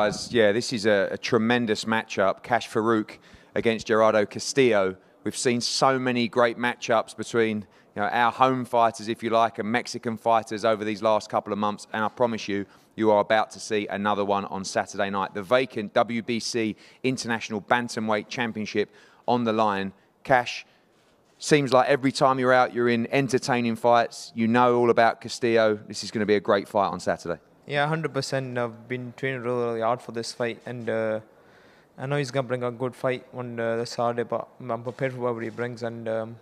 Guys, yeah, this is a tremendous matchup. KASH FAROOQ against Gerardo Castillo. We've seen so many great matchups between our home fighters, if you like, and Mexican fighters over these last couple of months, and I promise you, you are about to see another one on Saturday night. The vacant WBC International Bantamweight Championship on the line. KASH, seems like every time you're out, you're in entertaining fights. You know all about Castillo. This is going to be a great fight on Saturday. Yeah, 100%. I've been training really hard for this fight, and I know he's gonna bring a good fight on this Saturday. But I'm prepared for whatever he brings, and I'm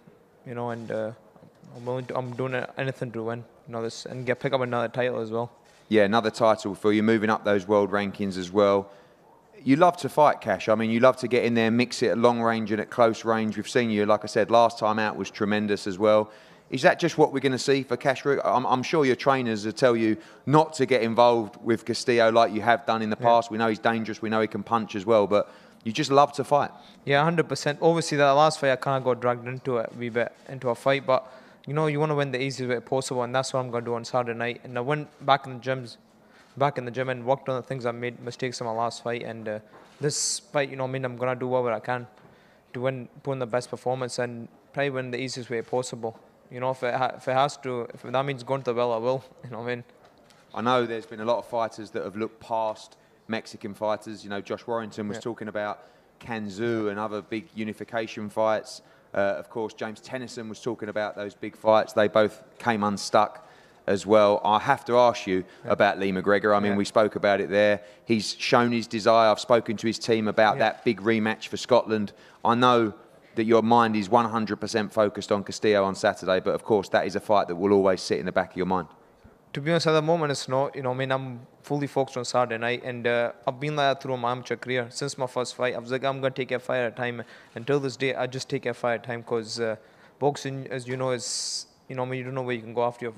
doing anything to win, this and pick up another title as well. Yeah, another title for you, moving up those world rankings as well. You love to fight, KASH. I mean, you love to get in there, mix it at long range and at close range. We've seen you, like I said, last time out was tremendous as well. Is that just what we're going to see for KASH FAROOQ? I'm sure your trainers will tell you not to get involved with Castillo like you have done in the past. We know he's dangerous. We know he can punch as well, but you just love to fight. Yeah, 100%. Obviously, that last fight, I kind of got dragged into it a wee bit, into a fight, but you want to win the easiest way possible, and that's what I'm going to do on Saturday night. And I went back in the gym and worked on the things I made mistakes in my last fight, and this fight, I'm going to do whatever I can to put in the best performance and probably win the easiest way possible. If that means going to the well, I will. I know there's been a lot of fighters that have looked past Mexican fighters. Josh Warrington was talking about Kanzu and other big unification fights. Of course, James Tennyson was talking about those big fights. They both came unstuck as well. I have to ask you about Lee McGregor. I mean, we spoke about it there. He's shown his desire. I've spoken to his team about that big rematch for Scotland. I know that your mind is 100% focused on Castillo on Saturday, but of course that is a fight that will always sit in the back of your mind. To be honest, at the moment it's not. I'm fully focused on Saturday night, and I've been like that through my amateur career. Since my first fight, I was like, I'm going to take a fight at a time. Until this day, I just take a fight at a time, because boxing, as you know, is, you don't know where you can go after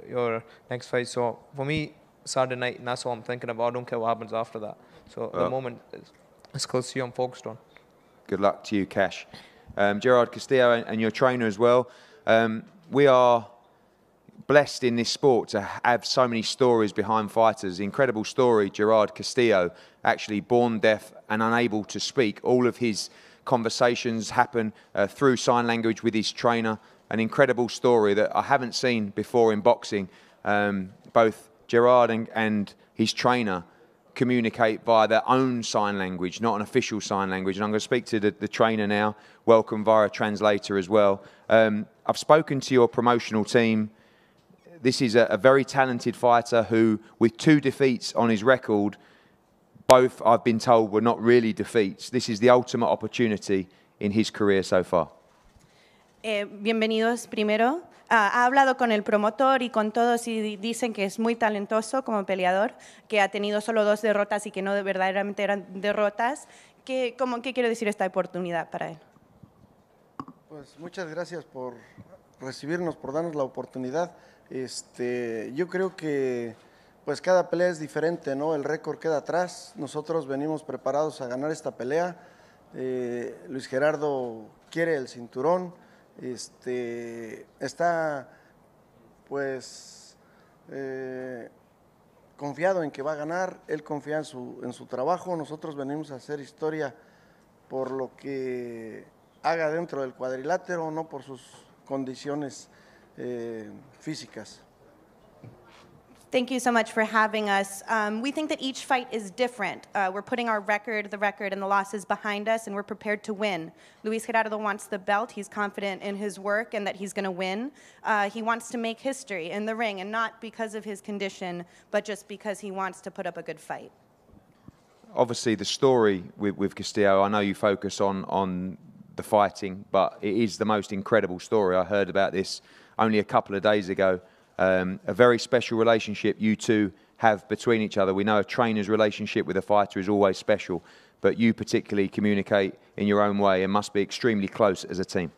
your next fight. So for me, Saturday night, and that's what I'm thinking about. I don't care what happens after that. So at the moment, it's close to you, I'm focused on. Good luck to you, KASH. Gerard Castillo and your trainer as well. We are blessed in this sport to have so many stories behind fighters. Incredible story, Gerard Castillo, actually born deaf and unable to speak. All of his conversations happen through sign language with his trainer. An incredible story that I haven't seen before in boxing. Both Gerard and his trainer communicate via their own sign language, not an official sign language. And I'm going to speak to the trainer now, welcome via a translator as well. I've spoken to your promotional team. This is a very talented fighter who, with 2 defeats on his record, both, I've been told, were not really defeats. This is the ultimate opportunity in his career so far. Bienvenidos primero. Ha hablado con el promotor y con todos y dicen que es muy talentoso como peleador, que ha tenido solo 2 derrotas y que no verdaderamente eran derrotas. ¿Qué quiere decir esta oportunidad para él? Pues muchas gracias por recibirnos, por darnos la oportunidad. Yo creo que pues cada pelea es diferente, ¿no? El récord queda atrás. Nosotros venimos preparados a ganar esta pelea. Luis Gerardo quiere el cinturón. Está pues confiado en que va a ganar. Él confía en su trabajo. Nosotros venimos a hacer historia por lo que haga dentro del cuadrilátero, no por sus condiciones físicas. Thank you so much for having us. We think that each fight is different. We're putting the record and the losses behind us, and we're prepared to win. Luis Gerardo wants the belt. He's confident in his work and that he's going to win. He wants to make history in the ring, and not because of his condition, but just because he wants to put up a good fight. Obviously, the story with Castillo, I know you focus on the fighting, but it is the most incredible story. I heard about this only a couple of days ago. A very special relationship you two have between each other. We know a trainer's relationship with a fighter is always special, but you particularly communicate in your own way and must be extremely close as a team.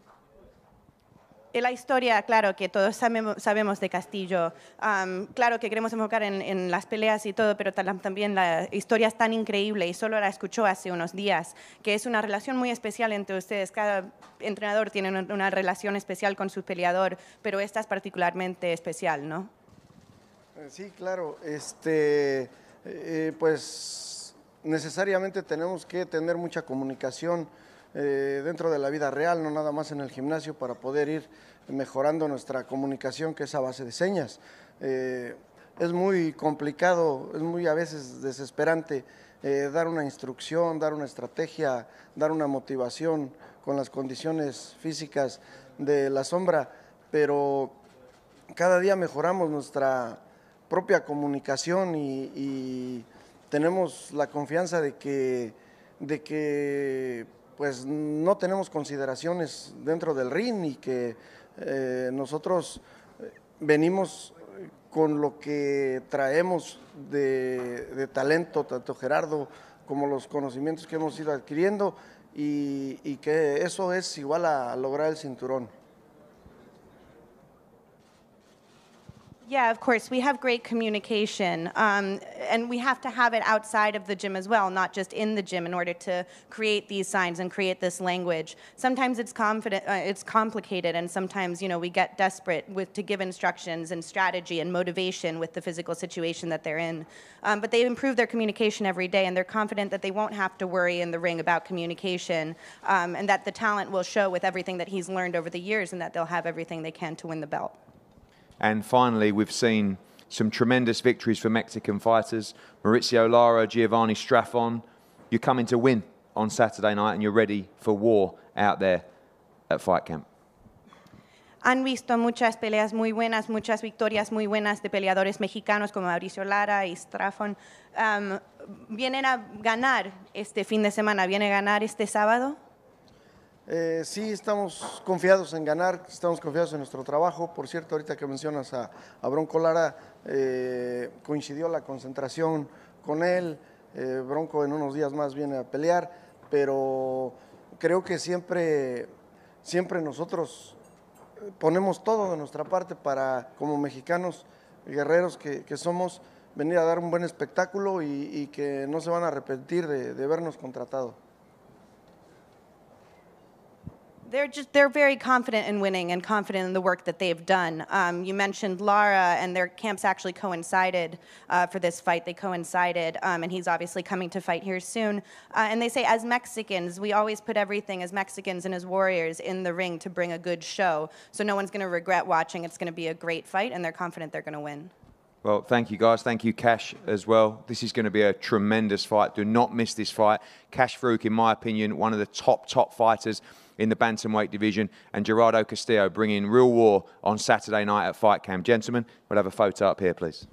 La historia, claro, que todos sabemos de Castillo. Claro que queremos enfocar en las peleas y todo, pero también la historia es tan increíble y solo la escuchó hace unos días, que es una relación muy especial entre ustedes. Cada entrenador tiene una relación especial con su peleador, pero esta es particularmente especial, ¿no? Sí, claro. Pues necesariamente tenemos que tener mucha comunicación dentro de la vida real, no nada más en el gimnasio, para poder ir mejorando nuestra comunicación, que es a base de señas. Es muy complicado, es muy a veces desesperante dar una instrucción, dar una estrategia, dar una motivación con las condiciones físicas de la sombra, pero cada día mejoramos nuestra propia comunicación y tenemos la confianza de que pues no tenemos consideraciones dentro del ring y que nosotros venimos con lo que traemos de talento, tanto Gerardo como los conocimientos que hemos ido adquiriendo, y que eso es igual a lograr el cinturón. Yeah, of course. We have great communication, and we have to have it outside of the gym as well, not just in the gym, in order to create these signs and create this language. Sometimes it's complicated, and sometimes, you know, we get desperate to give instructions and strategy and motivation with the physical situation that they're in. But they improve their communication every day, and they're confident that they won't have to worry in the ring about communication, and that the talent will show with everything that he's learned over the years, and that they'll have everything they can to win the belt. And finally, we've seen some tremendous victories for Mexican fighters. Mauricio Lara, Giovanni Straffon. You're coming to win on Saturday night and you're ready for war out there at Fight Camp. Han visto muchas peleas muy buenas, muchas victorias muy buenas de peleadores mexicanos como Mauricio Lara y Straffon. ¿Vienen a ganar este fin de semana? ¿Vienen a ganar este sábado? Sí, estamos confiados en ganar, estamos confiados en nuestro trabajo. Por cierto, ahorita que mencionas a Bronco Lara, coincidió la concentración con él. Bronco en unos días más viene a pelear, pero creo que siempre nosotros ponemos todo de nuestra parte para, como mexicanos guerreros que somos, venir a dar un buen espectáculo y que no se van a arrepentir de vernos contratado. They're very confident in winning and confident in the work that they've done. You mentioned Lara, and their camps actually coincided for this fight. They coincided, and he's obviously coming to fight here soon. And they say, as Mexicans, we always put everything as Mexicans and as warriors in the ring to bring a good show. So no one's going to regret watching. It's going to be a great fight, and they're confident they're going to win. Well, thank you, guys. Thank you, Cash, as well. This is going to be a tremendous fight. Do not miss this fight. Cash FAROOQ, in my opinion, one of the top fighters in the bantamweight division, and Gerardo Castillo bringing real war on Saturday night at Fight Camp. Gentlemen, we'll have a photo up here, please.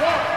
One.